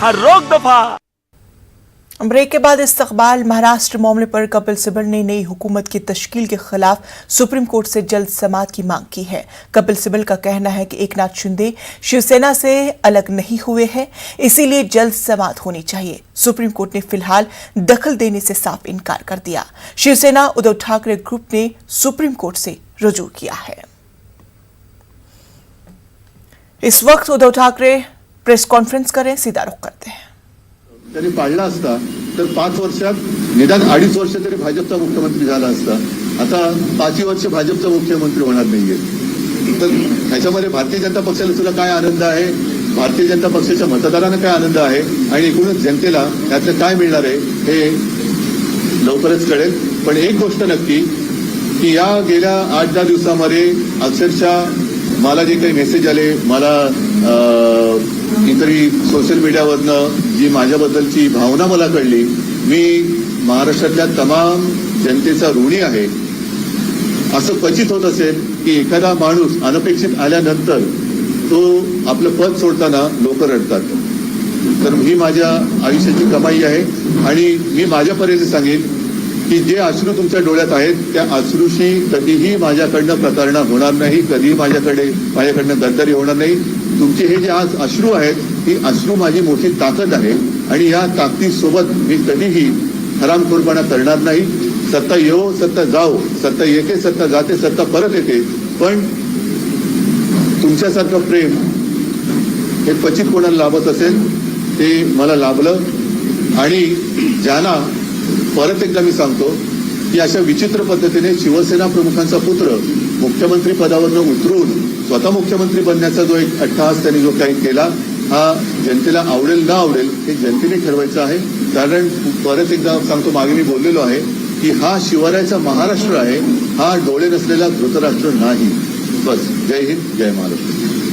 हर रोक दफा। ब्रेक के बाद इस्तकबाल। महाराष्ट्र मामले पर कपिल सिब्बल ने नई हुकूमत की तश्कील के खिलाफ सुप्रीम कोर्ट से जल्द समाअत की मांग की है। कपिल सिब्बल का कहना है कि एकनाथ शिंदे शिवसेना से अलग नहीं हुए हैं, इसीलिए जल्द समाअत होनी चाहिए। सुप्रीम कोर्ट ने फिलहाल दखल देने से साफ इनकार कर दिया। शिवसेना उद्धव ठाकरे ग्रुप ने सुप्रीम कोर्ट से रुजू किया है। इस वक्त उद्धव ठाकरे प्रेस कॉन्फ्रेंस करें, सीधा रुख करते हैं। त्यांनी पाळला असता तर 5 वर्षात निदान 2.5 वर्ष तरी भाजपचा मुख्यमंत्री झाला असता। आता 5 वर्ष भाजपचा मुख्यमंत्री होणार नाहीये। तर ह्याच्यामध्ये भारतीय जनता पक्षाला सुद्धा काय आनंद आहे, भारतीय जनता पक्षाच्या मतदारांना काय आनंद आहे आणि एकूणच जनतेला त्यातलं काय मिळणार आहे हे लवकरच कळेल। पण एक गोष्ट नक्की की या गेल्या 8-10 दिवसांमध्ये अक्षरशः मला जे काही मेसेज आले, मला इतरही सोशल मीडियावरनं जी माझ्याबद्दलची भावना मला कळली, मी महाराष्ट्रातल्या तमाम जनतेचा ऋणी आहे। असं क्वचित होत असेल की एखादा माणूस अनपेक्षित आल्यानंतर तो आपलं पद सोडताना लोक रडतात। तर ही माझ्या आयुष्याची कमाई आहे आणि मी माझ्या परीने सांगेन की जे अश्रू तुमच्या डोळ्यात आहेत त्या अश्रूशी कधीही माझ्याकडनं प्रतारणा होणार नाही, कधीही माझ्याकडनं गद्दारी होणार नाही। तुमचे हे जे आज अश्रू आहेत, ही अश्रू माझी मोठी ताकद आहे आणि या ताकदीसोबत मी कधीही हरामखोरपणा करणार नाही। सत्ता येवो सत्ता जाओ, सत्ता येते सत्ता जाते, सत्ता परत येते, पण तुमच्यासारखं प्रेम हे क्वचित कोणाला लाभत असेल ते मला लाभलं। आणि ज्यांना परत एकदा मी सांगतो की अशा विचित्र पद्धतीने शिवसेना प्रमुखांचा पुत्र मुख्यमंत्री पदावरनं उतरून स्वतः मुख्यमंत्री बनण्याचा जो एक अट्टहास त्यांनी जो काही केला, हा जनतेला आवडेल ना आवडेल हे जनतेने ठरवायचं आहे। कारण परत एकदा सांगतो, मागे मी बोललेलो आहे की हा शिवरायाचा महाराष्ट्र आहे, हा डोळे नसलेला धृतराष्ट्र नाही। बस, जय हिंद, जय महाराष्ट्र।